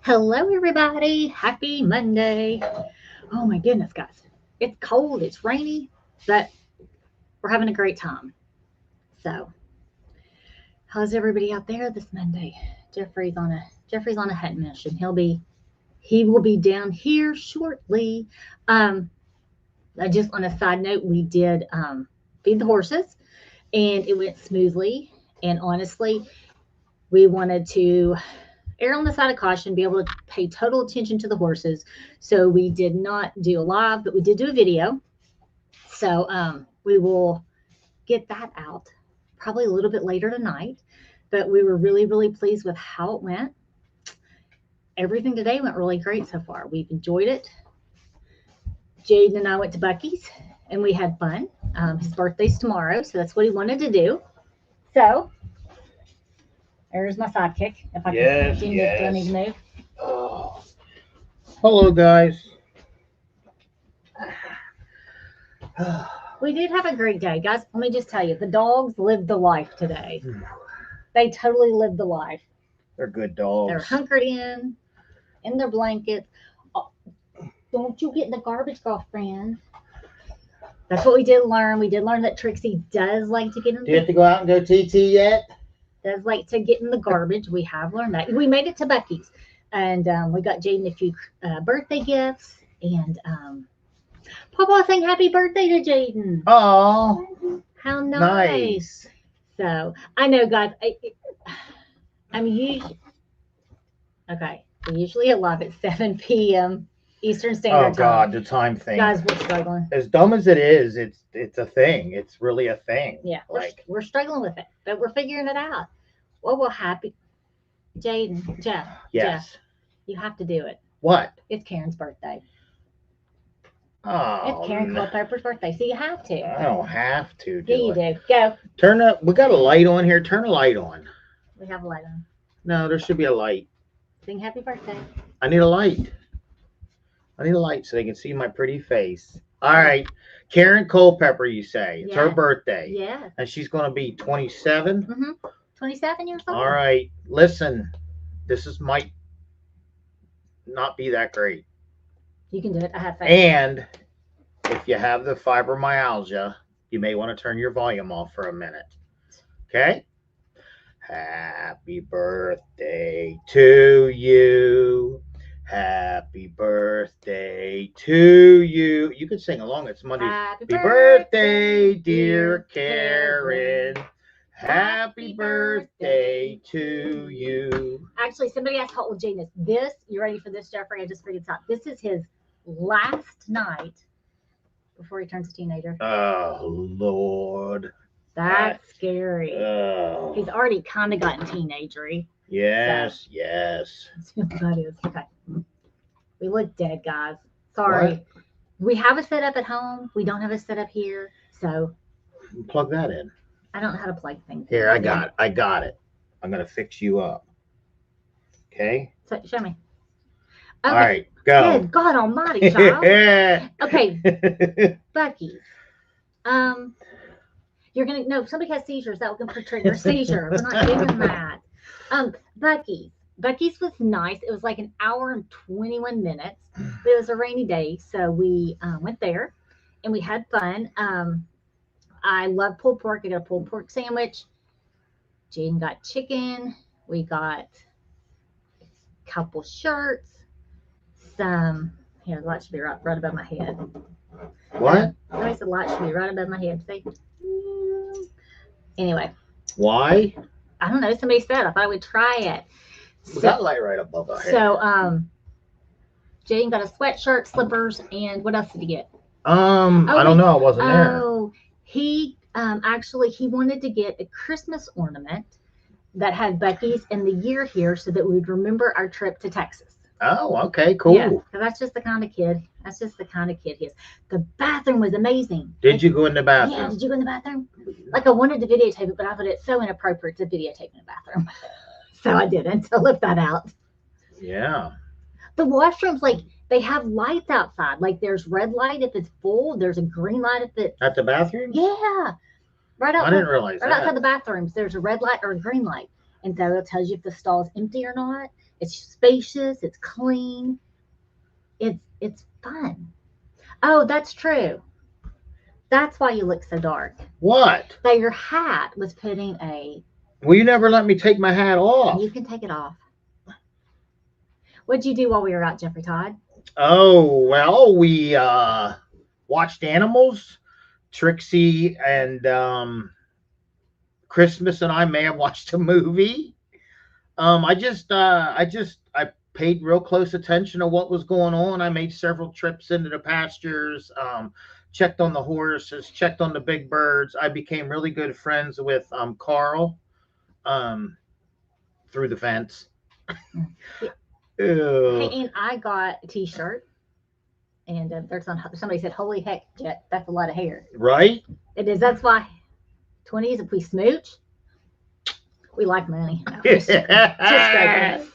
Hello, everybody. Happy Monday. Oh, my goodness, guys. It's cold, it's rainy, but we're having a great time. So, how's everybody out there this Monday? Jeffrey's on a hunting mission. He will be down here shortly. Um, just on a side note, we did feed the horses, and it went smoothly. And honestly, we wanted to err on the side of caution, be able to pay total attention to the horses. So we did not do a live, but we did do a video. So we will get that out probably a little bit later tonight. But we were really, really pleased with how it went. Everything today went really great so far. We've enjoyed it. Jaden and I went to Buc-ee's and we had fun. His birthday's tomorrow, so that's what he wanted to do. So there's my sidekick. If I Yes, can, do yes. I need to move? Oh. Hello, guys. We did have a great day, guys. Let me just tell you, the dogs lived the life today. They totally lived the life. They're good They're dogs. hunkered in their blankets. Oh, don't you get in the garbage, girlfriend. That's what we did learn. We did learn that Trixie does like to get in Do you have to go out and go TT yet? does like to get in the garbage. We have learned that. We made it to Buc-ee's, and we got Jaden a few birthday gifts, and Papa saying happy birthday to Jaden. Oh, How nice. nice. So I know, guys. I'm usually okay. We're usually alive at 7 p.m. Eastern Standard Oh God, Time. the time thing. Guys, we're struggling. As dumb as it is, it's a thing. It's really a thing. Yeah, Like, we're struggling with it, but we're figuring it out. Well, we're happy. Jaden, Jeff, yes. you have to do it. What? It's Karen's birthday. Oh, It's Karen Culpepper's birthday, so you have to. I don't have to Yeah, do you it. do. Go. Turn up. We got a light on here. Turn a light on. We have a light on. No, there should be a light. Sing happy birthday. I need a light. I need a light so they can see my pretty face. All right. Karen Culpepper, you say. It's her Yes. birthday. Yes. And she's going to be 27. 27 years old. All right. Listen, might not be that great. You can do it. I have faith. And if you have the fibromyalgia, you may want to turn your volume off for a minute. Okay? Happy birthday to you. Happy birthday to you. You can sing along. It's Monday. Happy birthday, dear Karen. Happy birthday to you. Actually, somebody asked how old Jaden is. This, you ready for this, Jeffrey? I just figured this out. This is his last night before he turns a teenager. Oh, Lord. That's scary. Oh. He's already kind of gotten teenagery. Yes, yes. Let's see what that is. Okay. We look dead, guys. Sorry. What? We have a setup at home. We don't have a setup here. So Plug that in. I don't know how to plug things. Here, I got it. I'm going to fix you up. Okay? So show me. All right, go. Good God almighty, child. Okay, Buc-ee's. You're gonna no. Somebody has seizures. That will trigger a seizure. We're not doing that. Buc-ee's. Buc-ee's was nice. It was like an hour and 21 minutes. But it was a rainy day, so we went there and we had fun. I love pulled pork. I got a pulled pork sandwich. Jaden got chicken. We got a couple shirts. Some here. The light should be right above my head. What? Somebody said the light should be right above my head. See? Anyway, Why? I don't know. Somebody said I thought I would try it. We got light right above our head. So, Jaden got a sweatshirt, slippers, and what else did he get? I don't know. I wasn't there. Oh, he actually he wanted to get a Christmas ornament that had Buc-ee's and the year here, so that we would remember our trip to Texas. Oh, okay, cool. Yeah, so that's just the kind of kid. That's just the kind of kid he is. The bathroom was amazing. Did you go in the bathroom? Yeah, did you go in the bathroom? Like I wanted to videotape it, but I thought it's so inappropriate to videotape in the bathroom. So I didn't. So I left that out. Yeah. The washrooms, like they have lights outside. Like there's red light if it's full. There's a green light if it's At the bathroom? yeah. Right I outside. didn't realize Right that. outside the bathrooms, there's a red light or a green light, and so it tells you if the stall is empty or not. It's spacious. It's clean. It's fun. Oh, that's true. That's why you look so dark. What? That your hat was putting a. Well, you never let me take my hat off. You can take it off. What'd you do while we were out, Jeffrey Todd? Oh, well, we watched animals. Trixie and Christmas and I may have watched a movie. I paid real close attention to what was going on. I made several trips into the pastures, checked on the horses, checked on the big birds. I became really good friends with Carl through the fence. Hey, and I got a T-shirt, and somebody said, "Holy heck, Jet, that's a lot of hair." Right? It is. That's why 20s. If we smooch, we like money. No, just joking.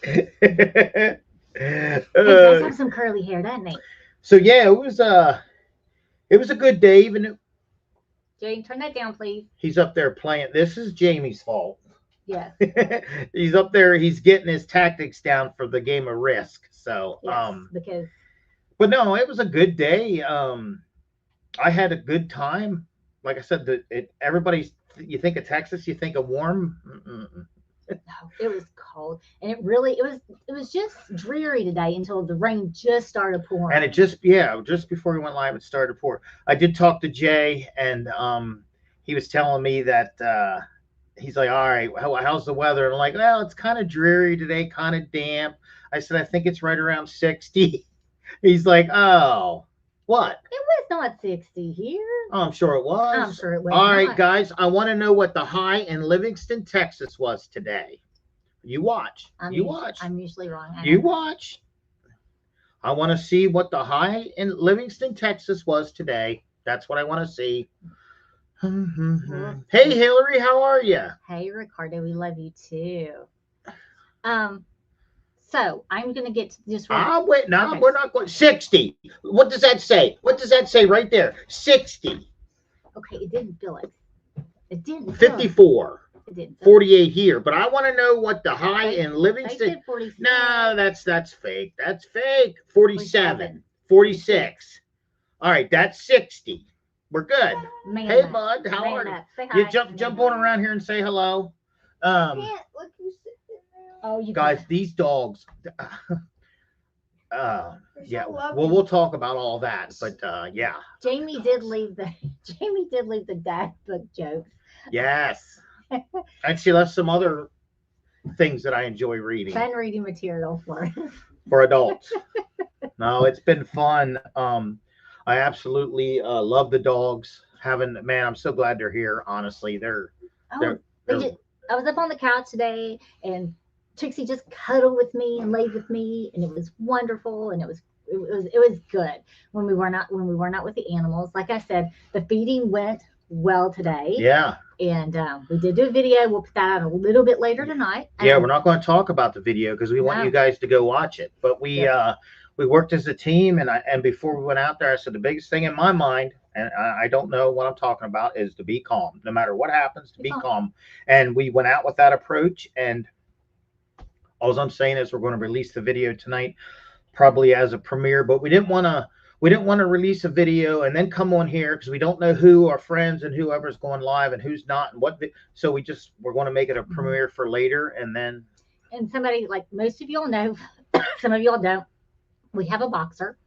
He does have some curly hair, doesn't he? So yeah, it was a good day. Even Jane, turn that down, please. he's up there playing. This is Jamie's fault. Yes. He's up there. He's getting his tactics down for the game of Risk. So, Yes, because. But no, it was a good day. I had a good time. Like I said, everybody's. You think of Texas, you think of warm. No, it was cold, and it was just dreary today until the rain just started pouring. And it just before we went live, it started to pour. I did talk to Jay, and he was telling me that he's like, all right, how's the weather? And I'm like, well, it's kind of dreary today, kind of damp. I said, I think it's right around 60. He's like, oh, what? It was not 60 here. Oh, I'm sure it was. I'm sure it was. All right, guys, I want to know what the high in Livingston, Texas was today. You watch. Watch. I'm usually wrong. You watch. I want to see what the high in Livingston, Texas was today. That's what I want to see. Hey, Hillary, how are you? Hey, Ricardo, we love you too. So I'm gonna get to this. Wait, no, okay. We're not going 60. What does that say? What does that say right there? 60. Okay, it didn't feel it. It didn't. 54. It didn't. 48 here, but I want to know what the high in Livingston. No, that's fake. That's fake. 47. 46. All right, that's 60. We're good. Hey, bud, how are you? You jump on around here and say hello. Oh, you guys, these dogs. Yeah. Well, we'll talk about all that, but yeah. Jamie did leave the dad book jokes. Yes. And she left some other things that I enjoy reading. Fun reading material for adults. No, it's been fun. I absolutely love the dogs. I'm so glad they're here. Honestly, I was up on the couch today, and Trixie just cuddled with me and laid with me, and it was wonderful, and it was good when we were not with the animals. Like I said, the feeding went well today. Yeah. And we did do a video. We'll put that out a little bit later tonight. Yeah, we're not going to talk about the video because we want you guys to go watch it. But we worked as a team, and before we went out there, I said the biggest thing in my mind, and I don't know what I'm talking about, is to be calm. No matter what happens, to be calm. And we went out with that approach, and all I'm saying is we're going to release the video tonight, probably as a premiere. But we didn't want to release a video and then come on here because we don't know who our friends and whoever's going live and who's not and what. So we're going to make it a premiere for later, and then. And somebody, like most of y'all know, some of y'all don't. We have a boxer.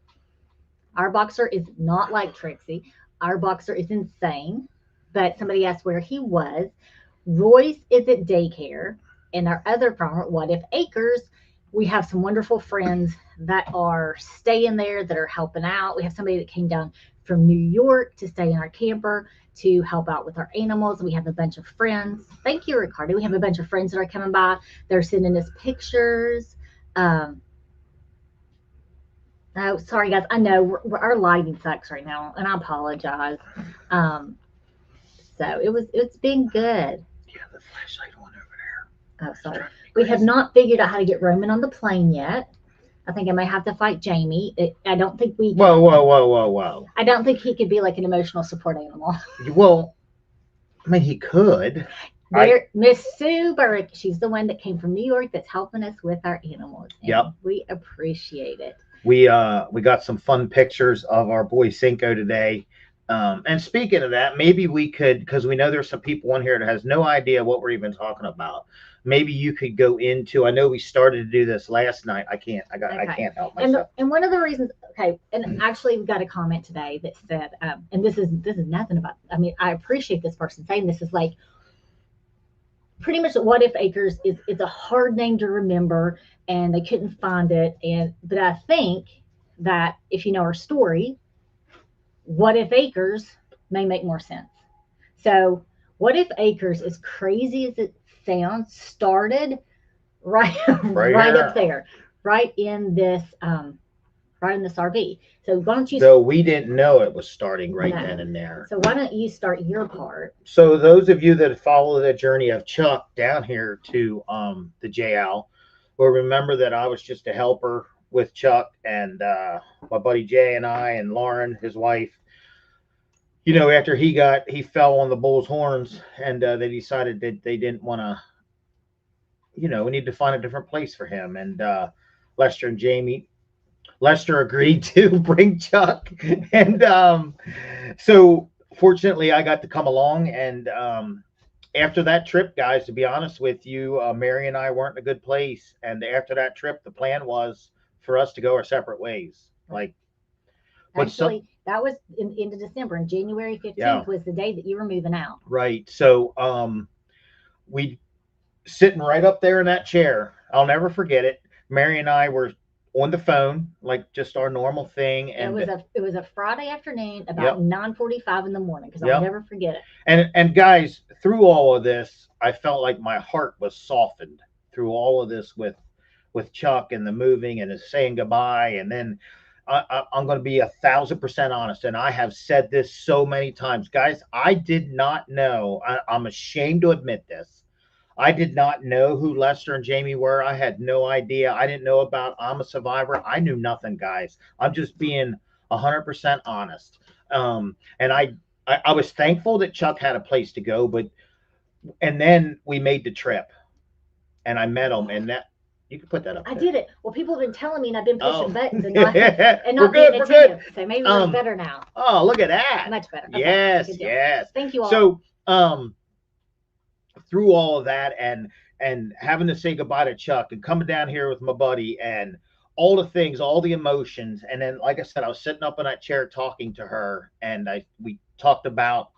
Our boxer is not like Trixie. Our boxer is insane. But somebody asked where he was. Royce is at daycare. And our other farm, What If Acres, we have some wonderful friends that are staying there, that are helping out. We have somebody that came down from New York to stay in our camper to help out with our animals. We have a bunch of friends. Thank you, Ricardo. We have a bunch of friends that are coming by. They're sending us pictures. Oh, sorry, guys. I know our lighting sucks right now, and I apologize. So it's been good. Yeah, the flashlight on over there. Oh, sorry. We have not figured out how to get Roman on the plane yet. I think I may have to fight Jamie. I don't think we. Whoa. I don't think he could be like an emotional support animal. Well, I mean, he could. There, Miss Sue Burke, she's the one that came from New York that's helping us with our animals. And Yep. we appreciate it. We got some fun pictures of our boy Cinco today. And speaking of that, maybe we could, because we know there's some people on here that has no idea what we're even talking about. Maybe you could go into. I know we started to do this last night. I can't. I can't help myself. And one of the reasons, okay, and actually we got a comment today that said, and this is nothing about. I mean, I appreciate this person saying this is like pretty much What If Acres is a hard name to remember, and they couldn't find it. And but I think that if you know our story, What If Acres may make more sense. So, What If Acres, as crazy as it sounds, started right right up there, right in this RV. So why don't you? Though we didn't know it was starting right then and there. So why don't you start your part? So those of you that follow the journey of Chuck down here to the JL will remember that I was just a helper with Chuck, and my buddy Jay and I and Lauren, his wife. You know, after he fell on the bull's horns, and they decided that they didn't want to. You know, we need to find a different place for him. And Lester agreed to bring Chuck, and so fortunately I got to come along. And after that trip, guys, to be honest with you, Mary and I weren't in a good place. And after that trip, the plan was for us to go our separate ways. Like, actually, that was into December, and January 15th was the day that you were moving out. Right. So we sitting right up there in that chair. I'll never forget it. Mary and I were on the phone, like just our normal thing. And it was a Friday afternoon, about 9:45 in the morning, because I'll never forget it. And guys, through all of this, I felt like my heart was softened through all of this with Chuck and the moving and his saying goodbye. And then I'm going to be 1,000% honest, and I have said this so many times, guys. I did not know. I'm ashamed to admit this. I did not know who Lester and Jamie were. I had no idea. I didn't know about I'm a Survivor. I knew nothing, guys. I'm just being 100% honest. And I was thankful that Chuck had a place to go, and then we made the trip, and I met him, and that you can put that up. I did it. Well, people have been telling me, and I've been pushing buttons and not being attentive. So maybe we're better now. Oh, look at that! Much better. Okay. Yes. Thank you all. So, through all of that and having to say goodbye to Chuck and coming down here with my buddy and all the things, all the emotions. And then, like I said, I was sitting up in that chair talking to her, and we talked about,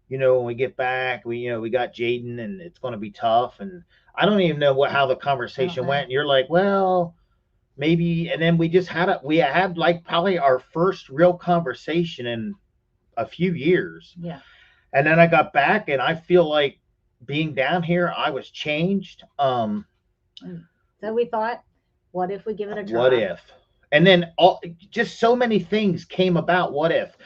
when we get back, we got Jaden, and it's going to be tough. And I don't even know how the conversation went. And you're like, well, maybe. And then we had like probably our first real conversation in a few years. Yeah. And then I got back, and I feel like, being down here, I was changed. So we thought, what if we give it a try? What if? And then just so many things came about. What if?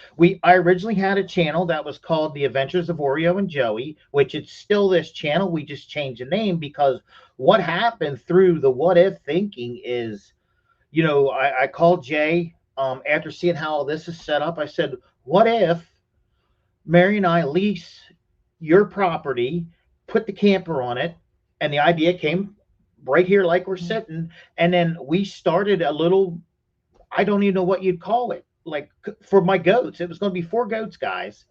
I originally had a channel that was called The Adventures of Oreo and Joey, which it's still this channel. We just changed the name because what happened through the what if thinking is, I called Jay after seeing how all this is set up. I said, what if Mary and I lease your property, put the camper on it, and the idea came right here like we're sitting, and then we started a little, I don't even know what you'd call it, like for my goats. It was going to be 4 goats, guys.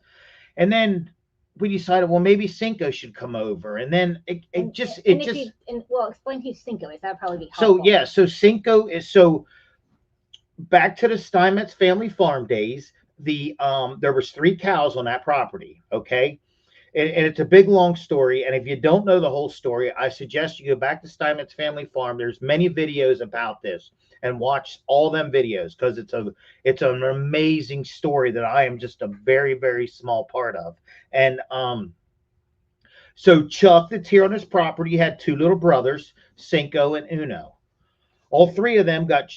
And then we decided, well, maybe Cinco should come over, and then well, explain who Cinco is. That'd probably be helpful. So Cinco is, back to the Steinmetz family farm days, there was 3 cows on that property, okay? And it's a big, long story. And if you don't know the whole story, I suggest you go back to Steinmetz Family Farm. There's many videos about this, and watch all them videos, because it's an amazing story that I am just a very, very small part of. And so Chuck, that's here on his property, had 2 little brothers, Cinco and Uno. All 3 of them got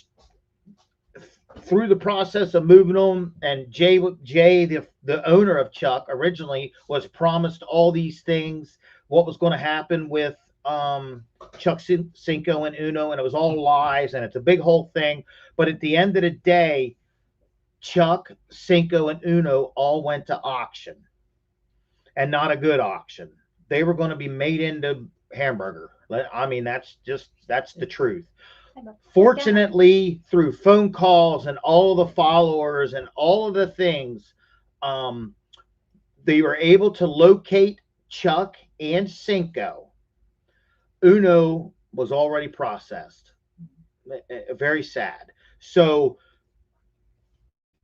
through the process of moving on, and Jay, the owner of Chuck, originally was promised all these things, what was going to happen with Chuck, Cinco, and Uno, and it was all lies, and it's a big whole thing. But at the end of the day, Chuck, Cinco, and Uno all went to auction, and not a good auction. they were going to be made into hamburger. I mean, that's the truth. Fortunately, through phone calls and all the followers and all of the things, um, they were able to locate Chuck and Cinco. Uno was already processed. Very sad. So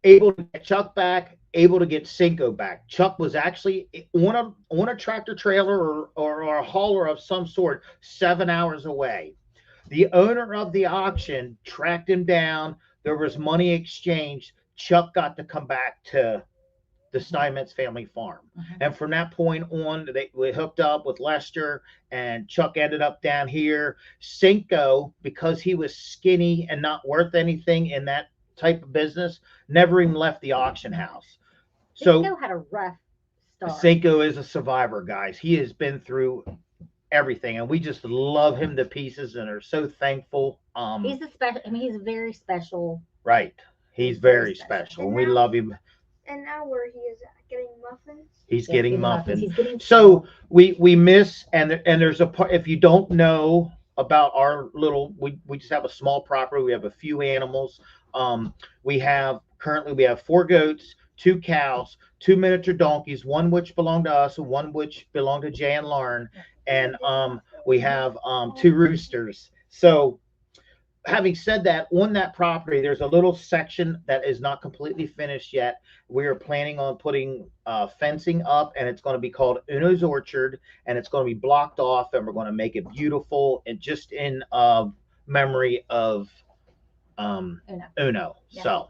able to get Chuck back, able to get Cinco back. Chuck was actually on a tractor trailer or a hauler of some sort 7 hours away. The owner of the auction tracked him down. There was money exchanged. Chuck got to come back to the Steinmetz family farm. And from that point on, we hooked up with Lester, and Chuck ended up down here. Cinco, because he was skinny and not worth anything in that type of business, never even left the auction house. So Cinco had a rough start. Cinco is a survivor, guys. He has been through everything, and we just love him to pieces and are so thankful. He's a special. I mean, he's very special. Right. He's very special. And we love him. And now where he is getting muffins. He's getting muffins. He's getting so we miss, and there's a part. If you don't know about our little, we just have a small property. We have a few animals. We have 4 goats, 2 cows, 2 miniature donkeys, one which belonged to us and one which belonged to Jay and Lauren, and we have 2 roosters. So having said that, on that property, there's a little section that is not completely finished yet. We are planning on putting fencing up, and it's going to be called Uno's Orchard, and it's going to be blocked off, and we're going to make it beautiful and just in memory of Uno. Yeah. So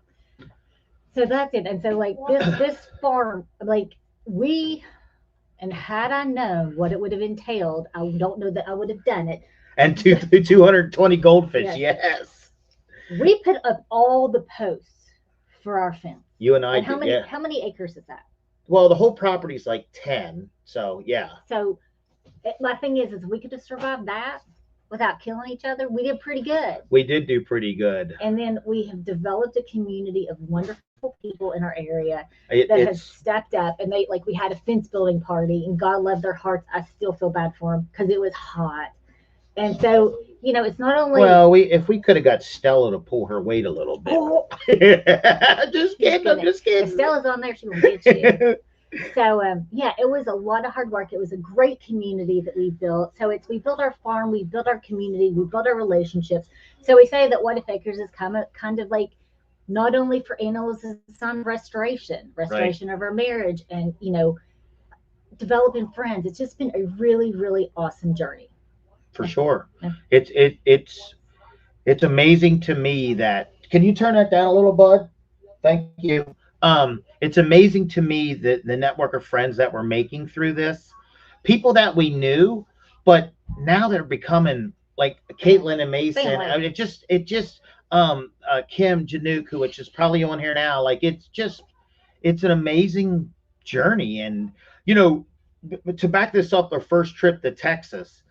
that's it. And so like this farm, like and had I known what it would have entailed, I don't know that I would have done it. And 220 goldfish, yes. We put up all the posts for our fence. You and I And did, how many acres is that? Well, the whole property is like 10, so yeah. So my thing is we could have survived that without killing each other. We did pretty good. We did do pretty good. And then we have developed a community of wonderful people in our area that have stepped up, and we had a fence building party, and God love their hearts. I still feel bad for them because it was hot. And so, it's not only. Well, if we could have got Stella to pull her weight a little bit. Oh, just kidding. I'm just kidding. If Stella's on there, she will get you. So, it was a lot of hard work. It was a great community that we built. So we built our farm, we built our community, we built our relationships. So we say that What If Acres is kind of like not only for animals, it's on restoration right. of our marriage, and developing friends. It's just been a really, really awesome journey. For sure. It's amazing to me that, can you turn that down a little, bud? Thank you. It's amazing to me that the network of friends that we're making through this, people that we knew, but now they're becoming like Caitlin and Mason. I mean, it just Kim Januke, which is probably on here now. Like it's an amazing journey. And to back this up, our first trip to Texas,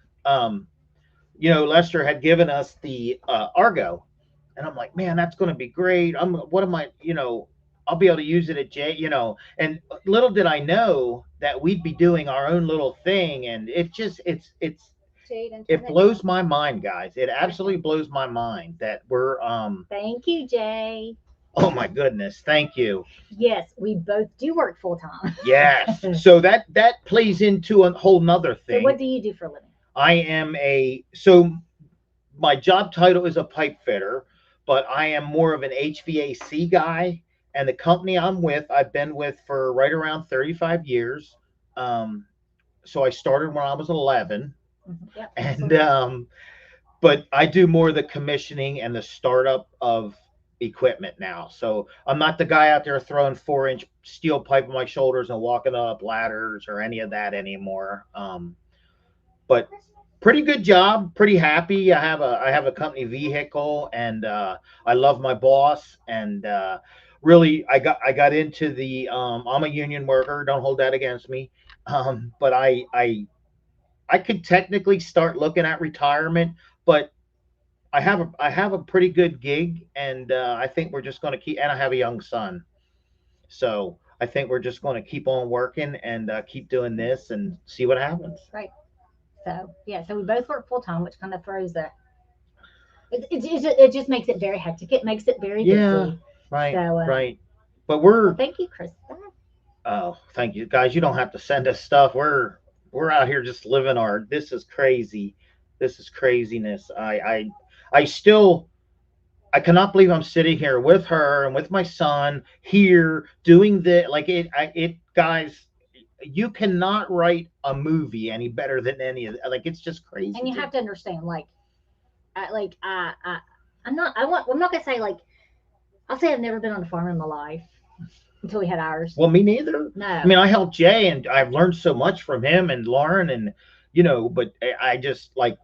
Lester had given us the Argo, and I'm like, man, that's going to be great. I'll be able to use it at J, and little did I know that we'd be doing our own little thing. And it blows my mind, guys. It absolutely blows my mind that we're, thank you, Jay. Oh my goodness. Thank you. Yes. We both do work full time. Yes. So that plays into a whole nother thing. So what do you do for a living? So my job title is a pipe fitter, but I am more of an HVAC guy. And the company I've been with for right around 35 years. So I started when I was 11. Mm-hmm. Yep, and but I do more of the commissioning and the startup of equipment now. So I'm not the guy out there throwing 4-inch steel pipe on my shoulders and walking up ladders or any of that anymore. But pretty good job, pretty happy. I have a company vehicle, and I love my boss, and really I got into the I'm a union worker, don't hold that against me. But I could technically start looking at retirement, but I have a pretty good gig, and I think we're just going to keep, and I have a young son. So I think we're just going to keep on working and keep doing this and see what happens. Right. So yeah, so we both work full time, which kind of throws the it just makes it very hectic. It makes it very Yeah, busy. So right, right. But well, we're thank you, Krista. oh, thank you guys. You don't have to send us stuff. We're out here just living our. This is crazy. This is craziness. I still I cannot believe I'm sitting here with her and with my son here doing the like it guys. You cannot write a movie any better than any of like it's just crazy. And you have to understand, I'm not gonna say like I'll say I've never been on a farm in my life until we had ours. Well, me neither. I No. mean, I helped Jay, and I've learned so much from him and Lauren, and but I just like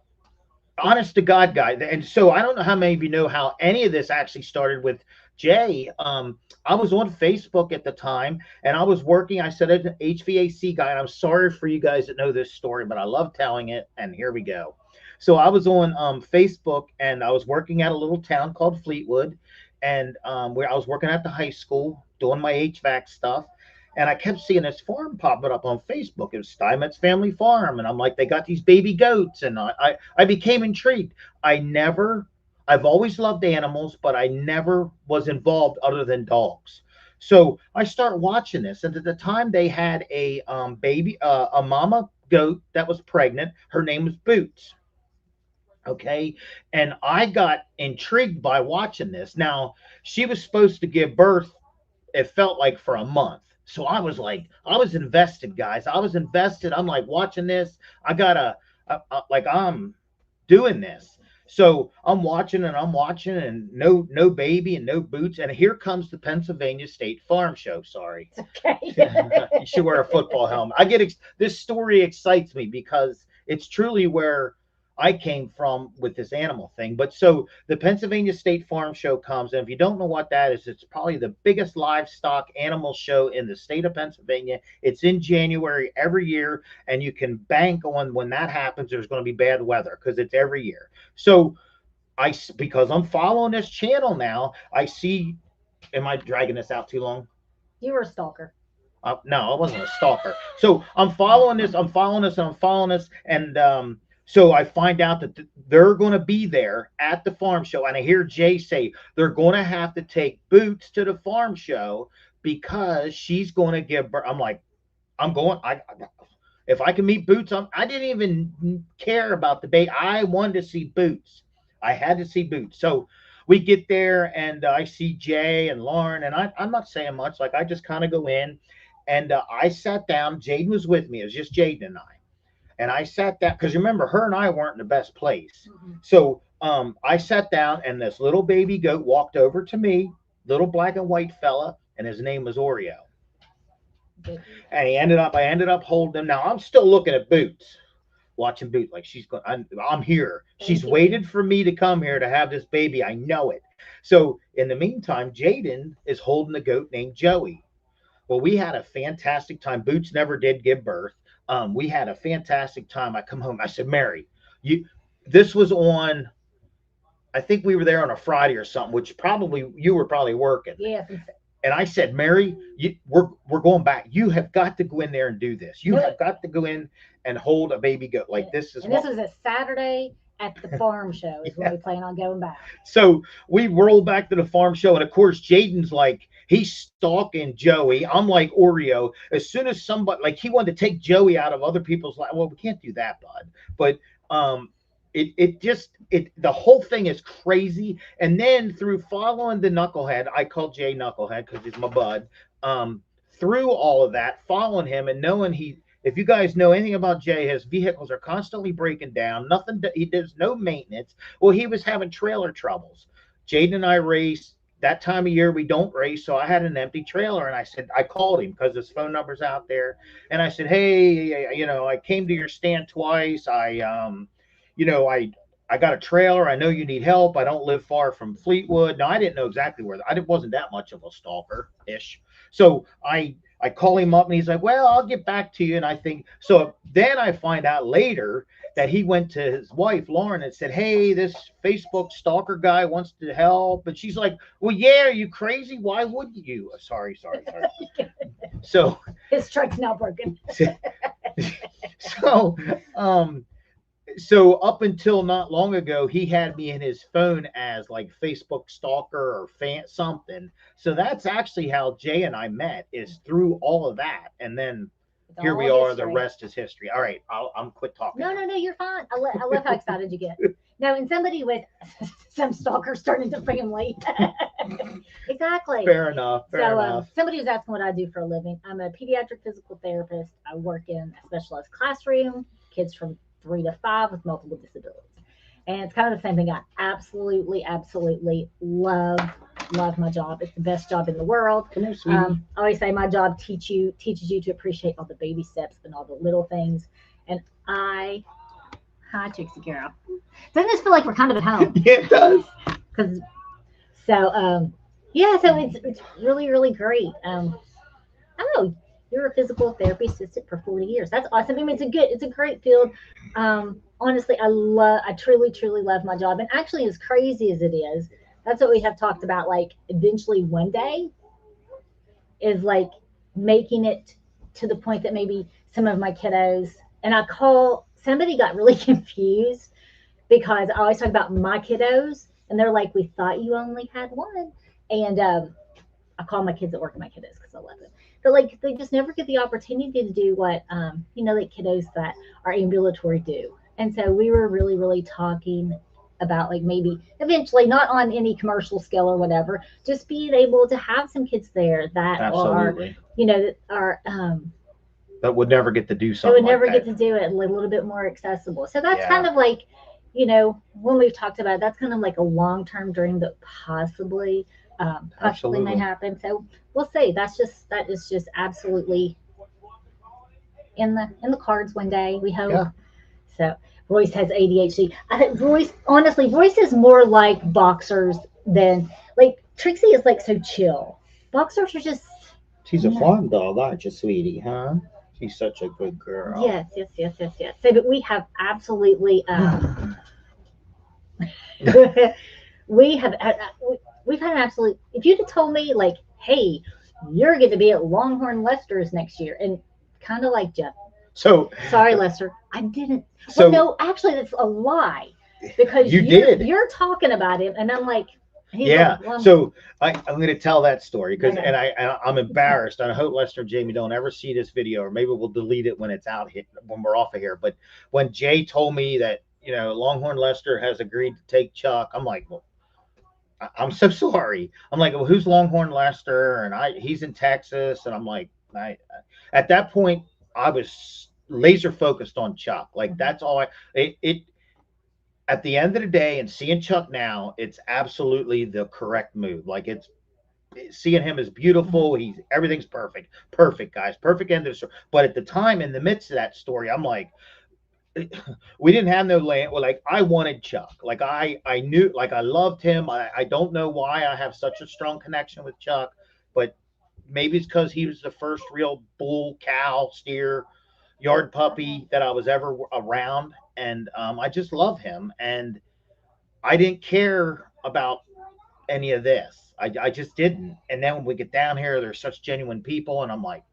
honest to God, guy. And so I don't know how many of you know how any of this actually started with Jay. I was on Facebook at the time, and I was working. I said an HVAC guy, and I'm sorry for you guys that know this story, but I love telling it. And here we go. So I was on Facebook, and I was working at a little town called Fleetwood, and where I was working at the high school doing my HVAC stuff. And I kept seeing this farm popping up on Facebook. It was Steinmetz Family Farm. And I'm like, they got these baby goats. And I became intrigued. I've always loved animals, but I never was involved other than dogs. So I start watching this. And at the time, they had a a mama goat that was pregnant. Her name was Boots. Okay. And I got intrigued by watching this. Now, she was supposed to give birth, it felt like for a month. So I was invested, guys. I was invested. I'm like watching this. I gotta, like, I'm doing this. So I'm watching, and no baby and no Boots. And here comes the Pennsylvania State Farm Show. Sorry, Okay. you should wear a football helmet. This story excites me because it's truly where I came from with this animal thing. But so the Pennsylvania State Farm Show comes, and if you don't know what that is, it's probably the biggest livestock animal show in the state of Pennsylvania. It's in January every year, and you can bank on when that happens, there's going to be bad weather because it's every year. So because I'm following this channel now, I see. Am I dragging this out too long? You were a stalker. No, I wasn't a stalker. So I'm following this, and I'm following this, and so I find out that they're going to be there at the farm show, and I hear Jay say they're going to have to take Boots to the farm show because she's going to give birth. I'm like, I'm going. If I can meet Boots, I didn't even care about the bait. I wanted to see Boots. I had to see Boots. So we get there, and I see Jay and Lauren, and I'm not saying much. Like I just kind of go in, and I sat down. Jaden was with me. It was just Jaden and I. And I sat down because remember, her and I weren't in the best place. Mm-hmm. So I sat down, and this little baby goat walked over to me, little black and white fella, and his name was Oreo. And I ended up holding him. Now I'm still looking at Boots, watching Boots like she's going. I'm here. She's waited for me to come here to have this baby. I know it. So in the meantime, Jaden is holding a goat named Joey. Well, we had a fantastic time. Boots never did give birth. We had a fantastic time. I come home. I said, Mary, this was on. I think we were there on a Friday or something, which probably you were probably working. Yeah. And I said, Mary, we're going back. You have got to go in there and do this. You have got to go in and hold a baby goat. Like this is. And this was a Saturday at the farm show. Is when we plan on going back. So we roll back to the farm show, and of course, Jaden's like he's stalking Joey. I'm like Oreo. As soon as somebody like he wanted to take Joey out of other people's life. Well, we can't do that, bud. But the whole thing is crazy. And then through following the knucklehead, I call Jay knucklehead because he's my bud. Through all of that, following him and knowing if you guys know anything about Jay, his vehicles are constantly breaking down. There's no maintenance. Well, he was having trailer troubles. Jaden and I race. That time of year we don't race, so I had an empty trailer, and I called him because his phone number's out there, and I said, hey, I came to your stand twice. I got a trailer. I know you need help. I don't live far from Fleetwood. Now, I didn't know exactly where. I wasn't that much of a stalker-ish. So I I call him up and he's like, well, I'll get back to you. And I think, so then I find out later that he went to his wife, Lauren, and said, hey, this Facebook stalker guy wants to help. And she's like, well, yeah, are you crazy? Why wouldn't you? Sorry. So, His truck's now broken. so, so up until not long ago, he had me in his phone as like Facebook stalker or fan something. So that's actually how Jay and I met, is through all of that. And then It's here all we are. The history. rest is history. All right, I'm quit talking. No, you're fine. I love how excited you get. No, and somebody with some stalkers turned into family. Exactly. Fair enough. Fair enough. Somebody was asking what I do for a living. I'm a pediatric physical therapist. I work in a specialized classroom, kids from 3 to 5 with multiple disabilities. And it's kind of the same thing. I absolutely love my job. It's the best job in the world. Come here, sweetie. I always say my job teaches you to appreciate all the baby steps and all the little things. And hi, Trixie girl. Doesn't this feel like we're kind of at home? Yeah, it does. So it's really great. I don't know. You're a physical therapy assistant for 40 years. That's awesome. I mean, it's a great field. Honestly, I truly love my job. And actually, as crazy as it is, that's what we have talked about. Like, eventually one day is like making it to the point that maybe some of my kiddos, and somebody got really confused because I always talk about my kiddos, and they're like, we thought you only had one. And I call my kids at work my kiddos because I love them. But like, they just never get the opportunity to do what like kiddos that are ambulatory do. And so we were really talking about, like, maybe eventually, not on any commercial scale or whatever, just being able to have some kids there that Absolutely. are that would never get to do that something. would never like get that. to do it, a little bit more accessible. So that's Yeah. kind of like, when we've talked about it, that's kind of like a long-term dream that possibly may Absolutely. happen. So we'll see. That is just absolutely in the cards one day, we hope. Yeah. So Royce has ADHD. I think Royce is more like boxers than, like, Trixie is like so chill. Boxers are just, She's a No. farm dog, aren't you, sweetie? Huh? She's such a good girl. yes. So but we have absolutely we have we've had an absolute. If you'd have told me, like, hey, you're going to be at Longhorn Lester's next year, and kind of like Jeff. So Sorry, Lester, I didn't. So- Well, no, actually, that's a lie, because You did. You're talking about him, and I'm like, he's yeah. like, well, So I'm going to tell that story because, Okay. and I'm embarrassed. I hope Lester and Jamie don't ever see this video, or maybe we'll delete it when it's out here, when we're off of here. But when Jay told me that, Longhorn Lester has agreed to take Chuck, I'm like, well, I'm so sorry. I'm like, well, who's Longhorn Lester? And he's in Texas, and I'm like, at that point, I was laser focused on Chuck. Like, that's all it at the end of the day, and seeing Chuck now, it's absolutely the correct move. Like, seeing him is beautiful. Everything's perfect, guys, perfect end of the story. But at the time, in the midst of that story, I'm like, we didn't have no land. Well, like, I wanted Chuck. Like, I knew, like, I loved him. I don't know why I have such a strong connection with Chuck, but maybe it's because he was the first real bull, cow, steer, yard puppy that I was ever around. And I just love him. And I didn't care about any of this. I just didn't. And then when we get down here, there's such genuine people. And I'm like,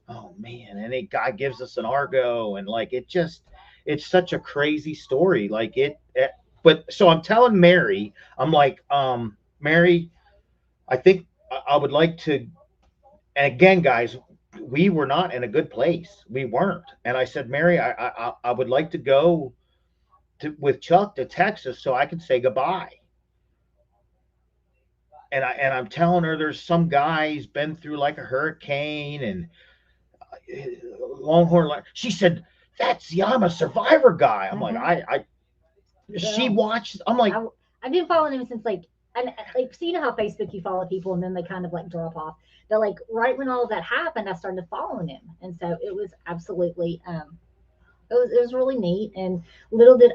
oh, man. And a guy gives us an Argo. And, like, it's such a crazy story. Like, but so I'm telling Mary, I'm like, Mary, I think I would like to. And again, guys, we were not in a good place. We weren't. And I said, Mary, I would like to go with Chuck to Texas so I can say goodbye. And I'm telling her there's some guy who's been through like a hurricane and Longhorn. She said, I'm a survivor guy. I'm like, she watched. I'm like, I've been following him since, like, and like, so you know how Facebook, you follow people and then they kind of like drop off. But like, right when all of that happened, I started following him, and so it was absolutely it was really neat. And little did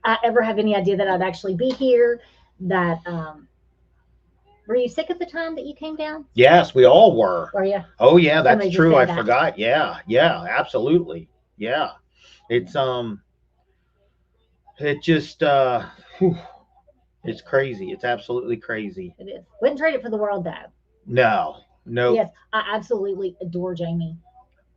I ever have any idea that I'd actually be here, that Were you sick at the time that you came down? Yes, we all were. Were you? Oh yeah, that's Somebody just true. said I that. forgot. Yeah, yeah, absolutely. Yeah. It's it just whew, it's crazy. It's absolutely crazy. It is. Wouldn't trade it for the world, though. No. No. Yes, I absolutely adore Jamie.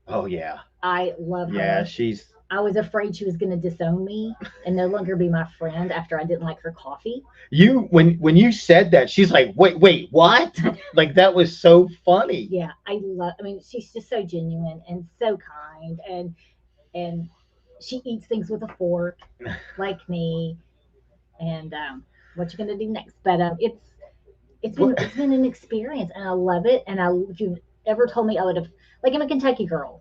Oh yeah. I love Yeah, her. she's I was afraid she was going to disown me and no longer be my friend after I didn't like her coffee. you when you said that, she's like, "Wait, what?" Like that was so funny. Yeah, I love. I mean, she's just so genuine and so kind, and she eats things with a fork, like me. And what you gonna do next? But it's been an experience, and I love it. And if you've ever told me I would have, like, I'm a Kentucky girl,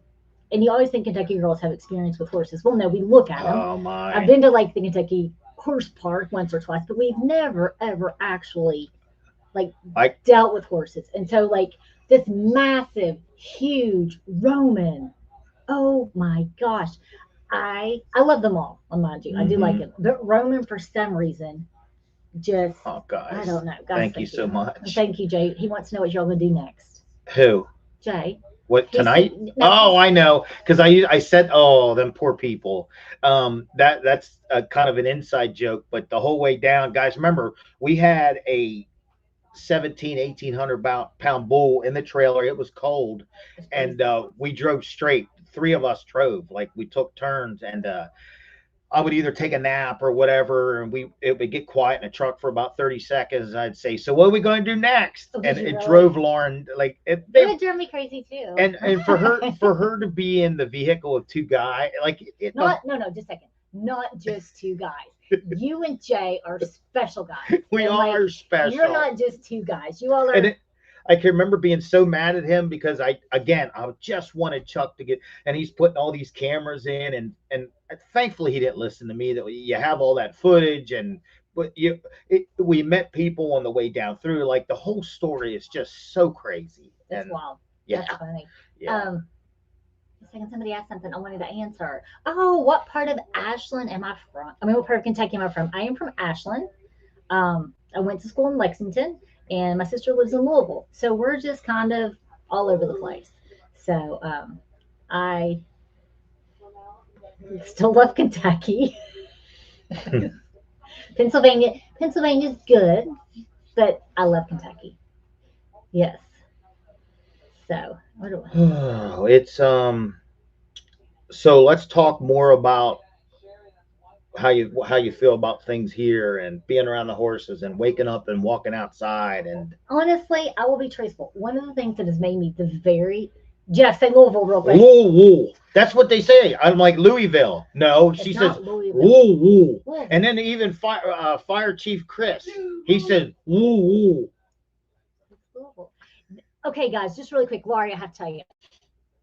and you always think Kentucky girls have experience with horses. Well, no, we look at them. Oh I've my. been to like the Kentucky Horse Park once or twice, but we've never ever actually like I dealt with horses. And so like this massive, huge Roman. Oh my gosh. I love them all, mind you. I do like Mhm. it. But Roman for some reason just Oh I guys. don't know. Guys, Thank you so much. Thank you, Jay. He wants to know what y'all gonna do next. Who? Jay. What He said tonight? no, Oh, I know, because I said, oh, them poor people. That's a kind of an inside joke, but the whole way down, guys, remember we had a 1800 pound bull in the trailer. It was cold, and we drove straight. Three of us drove, like we took turns, and I would either take a nap or whatever, and it would get quiet in the truck for about 30 seconds. And I'd say, "So what are we going to do next?" Oh, And did you it really? drove Lauren like it. It would drive me crazy too. And for her to be in the vehicle of two guys, like it. no, just a second. Not just two guys. You and Jay are special guys. We And, are like, special. You're not just two guys. You all are. And I can remember being so mad at him because I just wanted Chuck to get, and he's putting all these cameras in, and thankfully he didn't listen to me. That you have all that footage, and but we met people on the way down through. Like the whole story is just so crazy. That's And wild. yeah, That's funny. yeah. A second, somebody asked something I wanted to answer. Oh, what part of Ashland am I from? I mean, what part of Kentucky am I from? I am from Ashland. I went to school in Lexington, and my sister lives in Louisville. So we're just kind of all over the place. So I still love Kentucky. Pennsylvania's good, but I love Kentucky. Yes. So what do I? It's So let's talk more about how you feel about things here and being around the horses and waking up and walking outside and Honestly, I will be truthful. One of the things that has made me the very Jeff, say Louisville real quick. woo. That's what they say. I'm like Louisville. No, she It's says not Louisville. woo. Louisville. And then even Fire Chief Chris, he said woo. It's Louisville. Okay, guys, just really quick, Laurie, I have to tell you,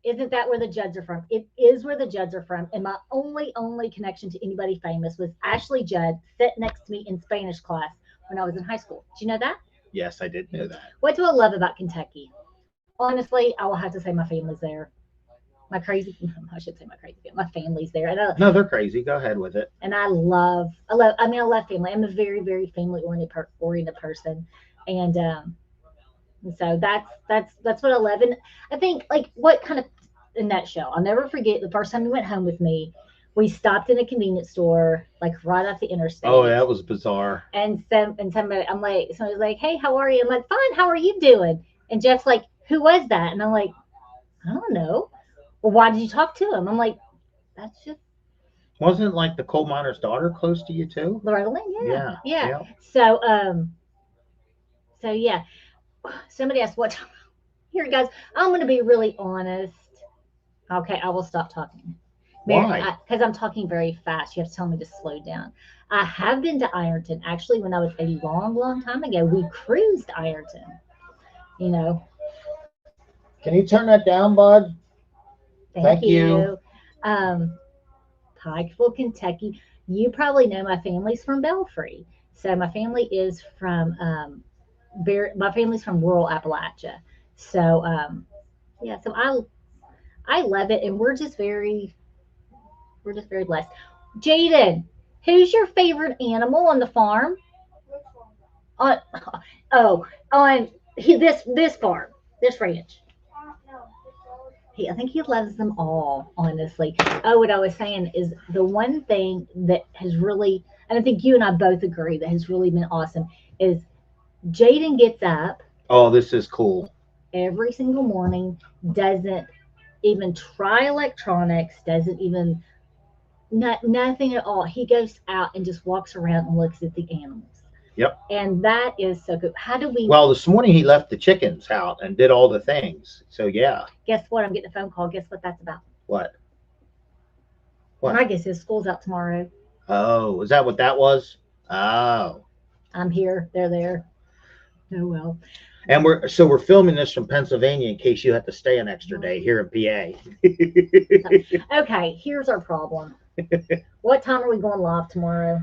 isn't that where the Judds are from? It is where the Judds are from. And my only connection to anybody famous was Ashley Judd sat next to me in Spanish class when I was in high school. Do you know that? Yes, I did know that. What do I love about Kentucky? Honestly, I will have to say my family's there. I should say my crazy family. My family's there. No, they're crazy. Go ahead with it. And I love family. I'm a very, very family oriented person. And so that's what I love. And I think like what kind of in that show, I'll never forget the first time you went home with me. We stopped in a convenience store, like right off the interstate. Oh, that was bizarre. And somebody's like, "Hey, how are you?" I'm like, "Fine. How are you doing?" And Jeff's like, "Who was that?" And I'm like, "I don't know." Well, why did you talk to him? I'm like, "That's just Wasn't like the coal miner's daughter close to you too? Loretta Lynn." Yeah. So yeah. Somebody asked what. Here, guys. I'm going to be really honest. Okay, I will stop talking. Why? Because I'm talking very fast. You have to tell me to slow down. I have been to Ironton. Actually, when I was a long time ago, we cruised Ironton. You know. Can you turn that down, bud? Thank you. Pikeville, Kentucky. You probably know my family's from Belfry. So my family is from my family's from rural Appalachia. So yeah, so I love it, and we're just very blessed. Jaden, who's your favorite animal on the farm? Which one? Oh, on this farm, this ranch. No, I think he loves them all, honestly. Oh, what I was saying is the one thing that has really, and I think you and I both agree that has really been awesome is Jaden gets up Oh, this is cool. every single morning, doesn't even try electronics, doesn't even, nothing at all. He goes out and just walks around and looks at the animals. Yep. And that is so good. How do we, Well, this morning he left the chickens out and did all the things. So yeah. guess what? I'm getting a phone call. Guess what that's about? What? What? My guess is school's out tomorrow. Oh, is that what that was? Oh. I'm here. They're there. Oh, well. And we're filming this from Pennsylvania in case you have to stay an extra day here in PA. Okay, here's our problem. What time are we going live tomorrow?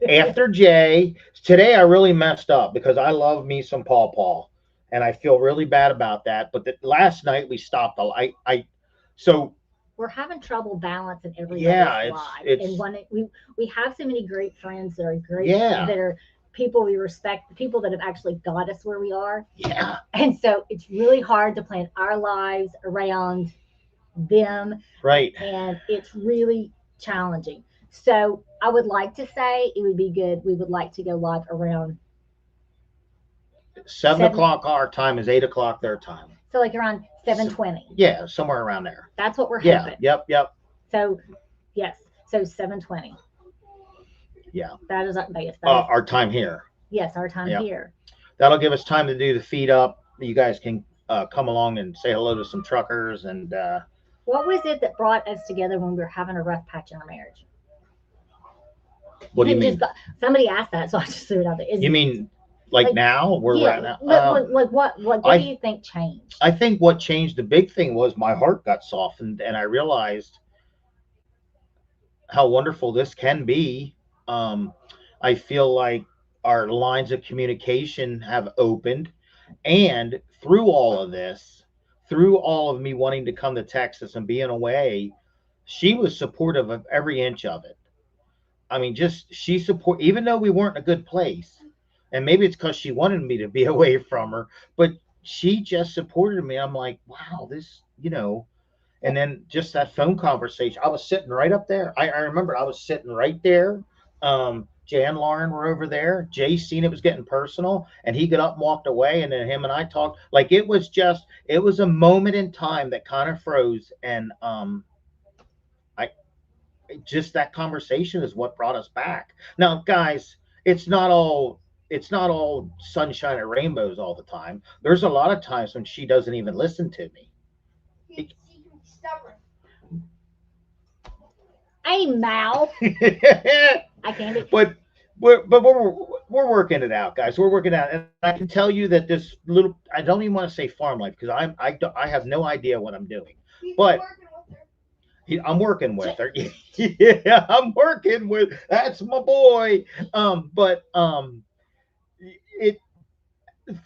After Jay, today I really messed up because I love me some Paw Paw, and I feel really bad about that. But last night we stopped. So We're having trouble balancing everybody's yeah, live. And when we have so many great friends that are great, Yeah. that are people we respect, the people that have actually got us where we are. yeah, And so it's really hard to plan our lives around them, right. and it's really challenging. So I would like to say it would be good. We would like to go live around 7 7. o'clock our time is 8 o'clock their time. So like around 7:20. Yeah, somewhere around there. That's what we're Yeah, hoping. yep. So yes, so 7:20. Yeah. That is yes, Our time here. yes, our time Yep. here. That'll give us time to do the feed up. You guys can come along and say hello to some truckers and What was it that brought us together when we were having a rough patch in our marriage? what do you It mean? just somebody asked that, so I just threw it out there. You mean like now? Where we're at Yeah, now? like what I- do you think changed? I think what changed, the big thing was my heart got softened and I realized how wonderful this can be. I feel like our lines of communication have opened, and through all of this, through all of me wanting to come to Texas and being away, she was supportive of every inch of it. I mean, just she support, even though we weren't in a good place, and maybe it's because she wanted me to be away from her, but she just supported me. I'm like, wow, this. And then just that phone conversation, I was sitting right up there. I remember I was sitting right there. Jay and Lauren were over there. Jay seen it was getting personal, and he got up and walked away. And then him and I talked. Like it was a moment in time that kind of froze. And I just that conversation is what brought us back. Now, guys, it's not all sunshine and rainbows all the time. There's a lot of times when she doesn't even listen to me. He can be stubborn. Hey, Mal. I can't be. but we're working it out, guys. We're working it out, and I can tell you that this little, I don't even want to say farm life because I have no idea what I'm doing. He's But- working with her. I'm working with her. Yeah, I'm working with. That's my boy. But it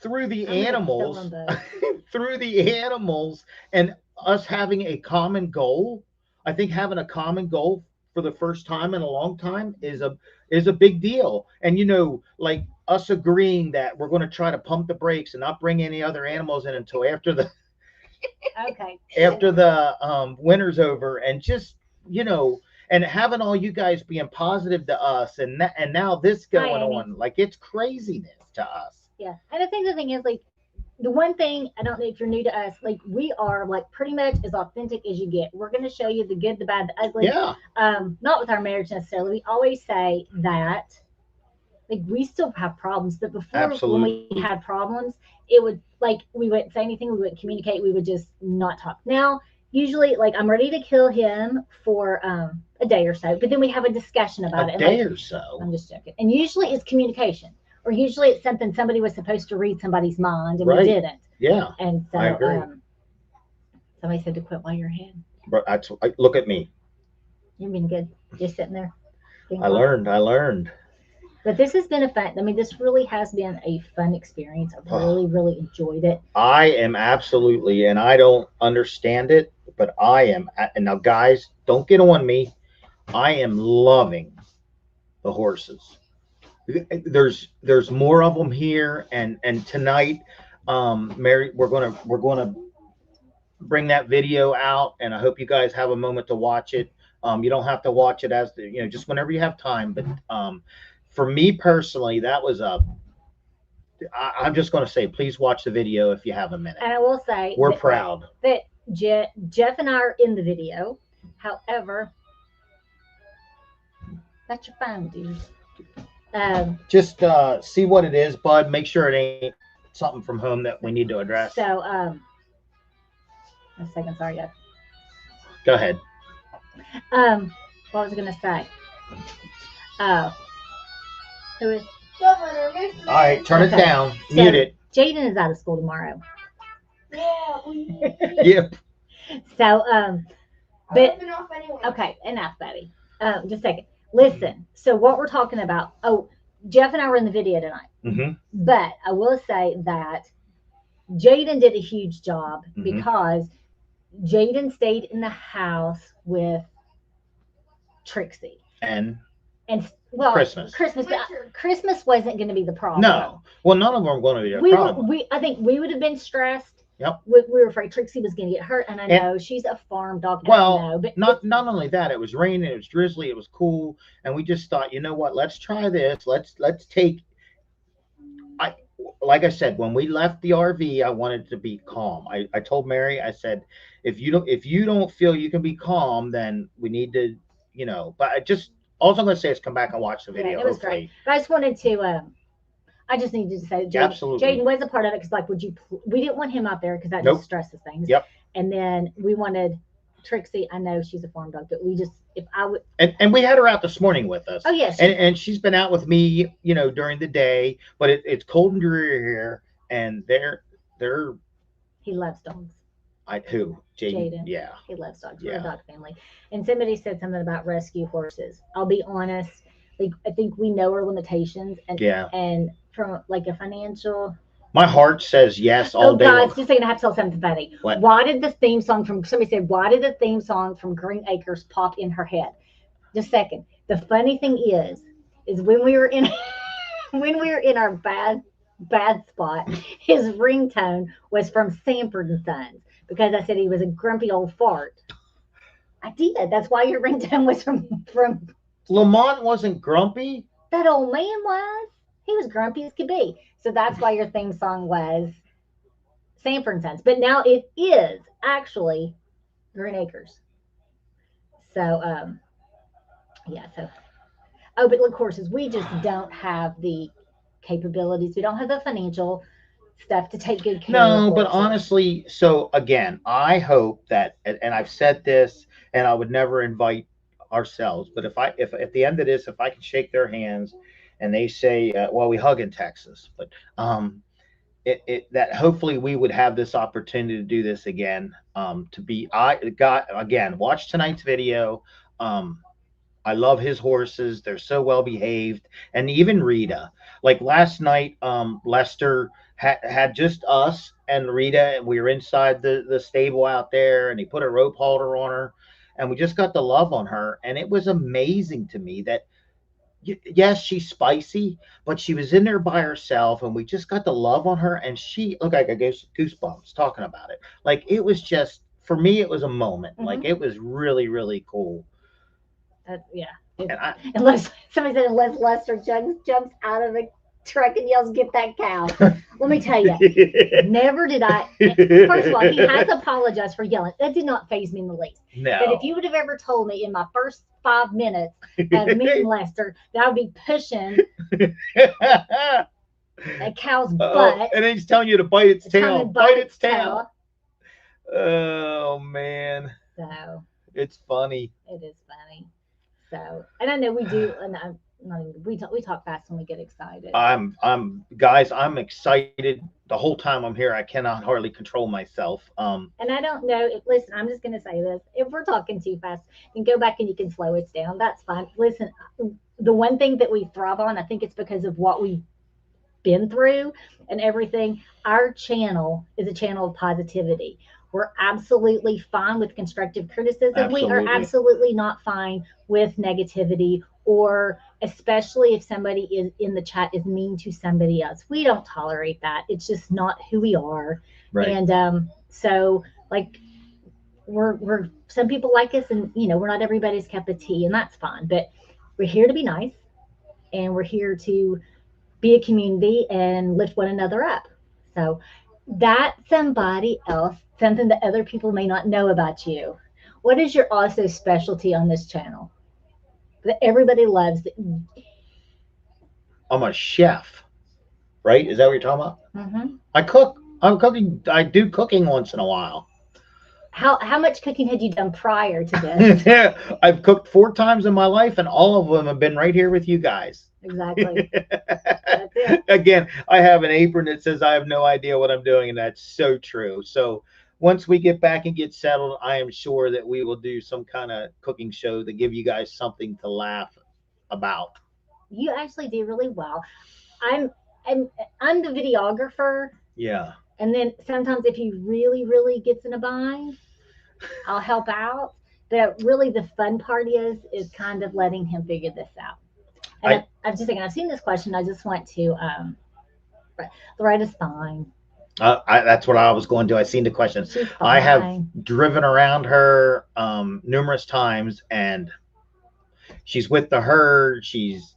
through the I'm gonna kill animals, them both. through the animals, and us having a common goal. I think having a common goal for the first time in a long time is a big deal. And like us agreeing that we're going to try to pump the brakes and not bring any other animals in until after the Okay. winter's over, and just and having all you guys being positive to us, and now this going Amy. on, like it's craziness to us. Yeah. And I think the thing is, like, the one thing, I don't know if you're new to us, like, we are, like, pretty much as authentic as you get. We're going to show you the good, the bad, the ugly. Yeah, Not with our marriage necessarily. We always say that, like, we still have problems, but before, Absolutely. when we had problems, it would, like, we wouldn't say anything, we wouldn't communicate, we would just not talk. Now, usually, like, I'm ready to kill him for a day or so, but then we have a discussion about it. a And, day like, or so. I'm just joking. And usually it's communication, or usually it's something somebody was supposed to read somebody's mind and Right. we didn't. Yeah, And so I agree. somebody said to quit while you're ahead. but look at me. You've been good, just sitting there. being I quiet. learned. But this has been a fun. I mean, this really has been a fun experience. I've really enjoyed it. I am absolutely, and I don't understand it, but I am. And now, guys, don't get on me. I am loving the horses. There's more of them here, and tonight, Mary, we're gonna bring that video out, and I hope you guys have a moment to watch it. You don't have to watch it as just whenever you have time, but for me personally, that was I'm just going to say, please watch the video if you have a minute. And I will say We're proud. that Jeff and I are in the video. However, that's your phone, dude. Just see what it is, bud. Make sure it ain't something from home that we need to address. So, a second, sorry, guys. Go ahead. What was I gonna say? Who is? Governor, Mr. All right, turn it Okay. down. So- Mute it. Jaden is out of school tomorrow. Yeah, we. Yep. So, I'm but ripping off anyway. okay, enough, baby. Just a second. Listen. So, what we're talking about? Oh, Jeff and I were in the video tonight. Mm-hmm. But I will say that Jaden did a huge job Mhm. because Jaden stayed in the house with Trixie. And And well, Christmas. Winter. Christmas wasn't going to be the problem. no, well, none of them are going to be a we problem. I think we would have been stressed. Yep. We were afraid Trixie was going to get hurt, and I And- know she's a farm dog. Well, I know, but Not only that, it was raining, it was drizzly, it was cool, and we just thought, you know what? Let's try this. Let's take. Like I said, when we left the RV, I wanted to be calm. I told Mary, I said, if you don't feel you can be calm, then we need to, But all I'm going to say is come back and watch the Yeah, video. it was hopefully. great. But I just wanted to. I just needed to say, Absolutely. Jaden was a part of it because, like, we didn't want him out there because that Nope. just stresses things. Yep. And then we wanted Trixie. I know she's a farm dog, but if I would. And we had her out this morning with us. Oh yes. And she's been out with me, during the day. But it's cold and dreary here, and they're He loves dogs. who Jaden? Jaden. Yeah. He loves dogs. We're Yeah. a dog family. And somebody said something about rescue horses. I'll be honest. Like, I think we know our limitations, Yeah. and from like a financial. My heart says yes all Oh, day guys, long. just a second, I have to tell something funny. What? Why did the theme song somebody said, why did the theme song from Green Acres pop in her head? Just a second. The funny thing is when we were in our bad spot, his ringtone was from Sanford and Sons because I said he was a grumpy old fart. I did. That's why your ringtone was from Lamont wasn't grumpy. that old man was. He was grumpy as could be. So that's why your theme song was Sanford and Sons. But now it is actually Green Acres. So, yeah. So, but of course, we just don't have the capabilities. We don't have the financial stuff to take good care of. No, but horses. honestly, so again, I hope that, and I've said this, and I would never invite ourselves, but if at the end of this, if I can shake their hands, and they say, well, we hug in Texas, but that hopefully we would have this opportunity to do this again. Watch tonight's video. I love his horses. They're so well behaved. And even Rita, like last night, Lester had just us and Rita, and we were inside the stable out there, and he put a rope halter on her, and we just got the love on her. And it was amazing to me that, yes, she's spicy, but she was in there by herself, and we just got the love on her. And she looked like I got goosebumps talking about it. Like, it was just, for me, it was a moment. Mhm. Like, it was really, really cool. Yeah. And Unless somebody said, unless Lester jumps out of the truck and yells, "Get that cow!" Let me tell you, never did I. First of all, he has apologized for yelling. That did not faze me in the least. No. But if you would have ever told me in my first 5 minutes of meeting Lester that I would be pushing a cow's butt, and then he's telling you to bite its telling tail. it to Bite its tail. Oh, man. So It's funny. it is funny. So, and I know we do, and I'm not even, we talk fast when we get excited. Guys, I'm excited the whole time I'm here. I cannot hardly control myself. And I don't know. Listen, I'm just going to say this. If we're talking too fast, you can go back and you can slow it down. That's fine. Listen, the one thing that we thrive on, I think it's because of what we've been through and everything. Our channel is a channel of positivity. We're absolutely fine with constructive criticism. We are Absolutely. absolutely not fine with negativity or especially if somebody is in the chat is mean to somebody else. We don't tolerate that. It's just not who we are. Right. And so like we're some people like us, and we're not everybody's cup of tea, and that's fine. But we're here to be nice, and we're here to be a community and lift one another up. So that somebody else, something that other people may not know about you. What is your also specialty on this channel that everybody loves? I'm a chef, right? Is that what you're talking about? Mm-hmm. I cook. I'm cooking. I do cooking once in a while. How much cooking had you done prior to this? Yeah, I've cooked 4 times in my life, and all of them have been right here with you guys. Exactly. That's it. Again, I have an apron that says I have no idea what I'm doing, and that's so true. So once we get back and get settled, I am sure that we will do some kind of cooking show to give you guys something to laugh about. You actually do really well. I'm I'm I'm the videographer, Yeah. and then sometimes if he really gets in a bind, I'll help out. But really, the fun part is kind of letting him figure this out. And I'm just thinking, I've seen this question. I just want to Loretta's fine. That's what I was going to. I seen the question. She's I have fine. driven around her numerous times, and she's with the herd. She's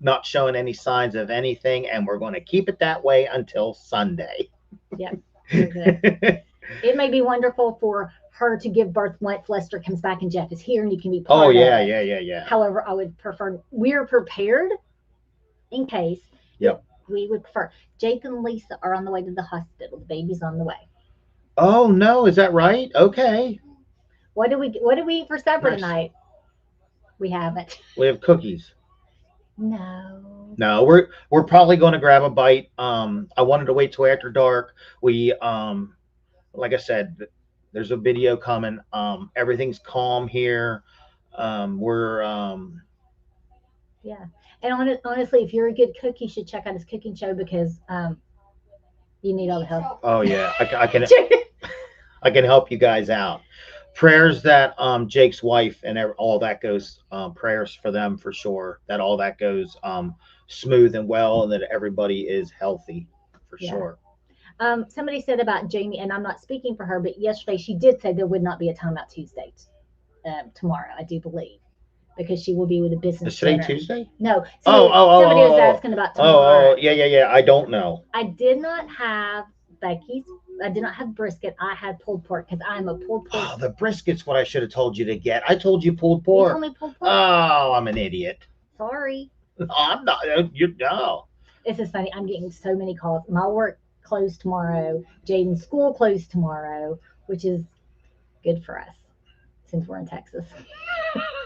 not showing any signs of anything, and we're going to keep it that way until Sunday. Yep, you're good. It may be wonderful for her to give birth once Lester comes back and Jeff is here and you can be part Oh of yeah, it. yeah. However, I would prefer we're prepared in case. Yep. We would prefer. Jake and Lisa are on the way to the hospital. The baby's on the way. Oh no, is that right? Okay. What do we eat for supper Nice. tonight? We haven't. We have cookies. No. No, we're probably going to grab a bite. I wanted to wait till after dark. We like I said, there's a video coming. Everything's calm here. We're Yeah. And honestly, if you're a good cook, you should check out his cooking show because you need all the help. oh yeah, I can help you guys out. Prayers that Jake's wife and all that goes, prayers for them for sure, that all that goes smooth and well, and that everybody is healthy for Yeah. sure. Somebody said about Jamie, and I'm not speaking for her, but yesterday she did say there would not be a timeout Tuesday tomorrow, I do believe, because she will be with a business Is today dinner. Tuesday? No. Somebody was asking about tomorrow. Yeah. I don't know. I did not have Becky's. I did not have brisket. I had pulled pork because I'm a pulled pork. Oh, the brisket's what I should have told you to get. I told you pulled You pork. told me pulled pork. Oh, I'm an idiot. Sorry. No, I'm not. You no. This is funny. I'm getting so many calls. My work closed tomorrow. Jaden's school closed tomorrow, which is good for us since we're in Texas.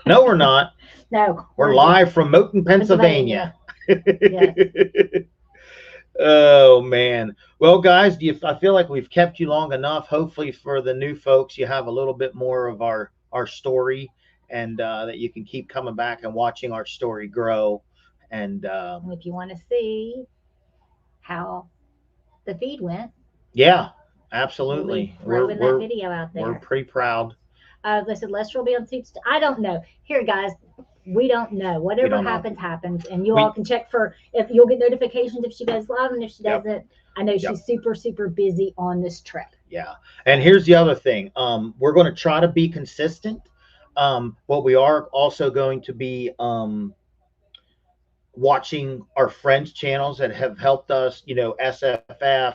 No, we're not. No, We're live from Moton, Pennsylvania. Yes. Oh man. Well, guys, I feel like we've kept you long enough. Hopefully, for the new folks, you have a little bit more of our story, and that you can keep coming back and watching our story grow. And And if you want to see how the feed went, yeah, absolutely. we'll be throwing that video out there. We're pretty proud. They said Lester will be on Suits. I don't know. Here, guys, we don't know. Whatever happens, happens. And you all can check for if you'll get notifications if she goes live, and if she doesn't, I know she's super busy on this trip. Yeah. And here's the other thing. We're going to try to be consistent. But we are also going to be watching our friends' channels that have helped us, SFF,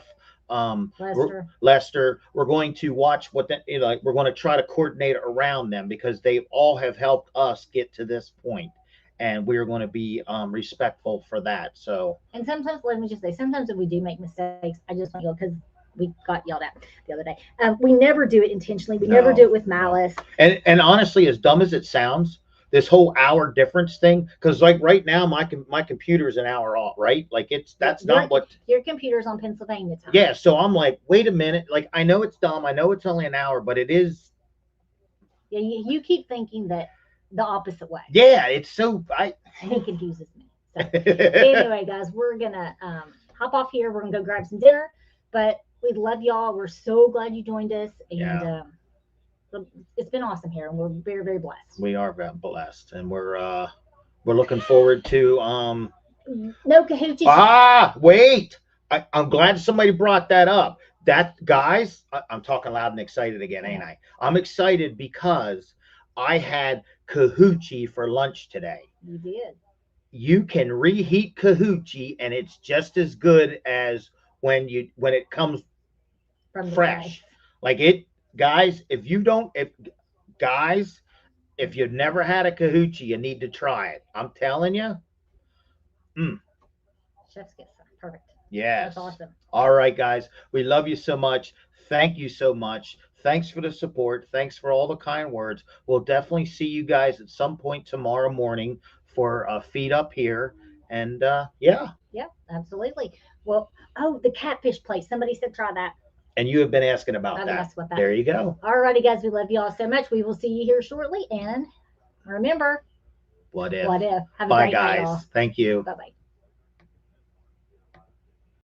Lester. We're going to watch what we're going to try to coordinate around them because they all have helped us get to this point, and we're going to be respectful for that. So, and sometimes, let me just say, sometimes if we do make mistakes, I just want to go because we got yelled at the other day. We never do it intentionally. We never do it with malice. And honestly, as dumb as it sounds, this whole hour difference thing, because like right now my computer's an hour off, right? Like that's not what your computer's on Pennsylvania time. Yeah, so I'm like, wait a minute, like I know it's dumb, I know it's only an hour, but it is. Yeah, you keep thinking that the opposite way. Yeah, it's so he confuses me. So anyway, guys, we're gonna hop off here. We're gonna go grab some dinner, but we love y'all. We're so glad you joined us, and it's been awesome here, and we're very blessed. We are blessed, and we're We're looking forward to No cahoochies. wait. I'm glad somebody brought that up. That guys, I'm talking loud and excited again, ain't I? I'm excited because I had Kahuchi for lunch today. You did. You can reheat Kahuchi and it's just as good as when it comes From the fresh. bag. Like it, guys, guys, if you've never had a Kahuchi, you need to try it. I'm telling you. Chef's kiss. Perfect. Yes. That's awesome. All right, guys. We love you so much. Thank you so much. Thanks for the support. Thanks for all the kind words. We'll definitely see you guys at some point tomorrow morning for Feed Up Here. And yeah, Yeah, absolutely. Well, oh, the catfish place. Somebody said try that. and you have been asking about Gotta that. mess with that. There you go. Alrighty, guys. We love you all so much. We will see you here shortly. And remember, What if? what if? Have a Bye, great night, guys. y'all. Thank you. Bye bye.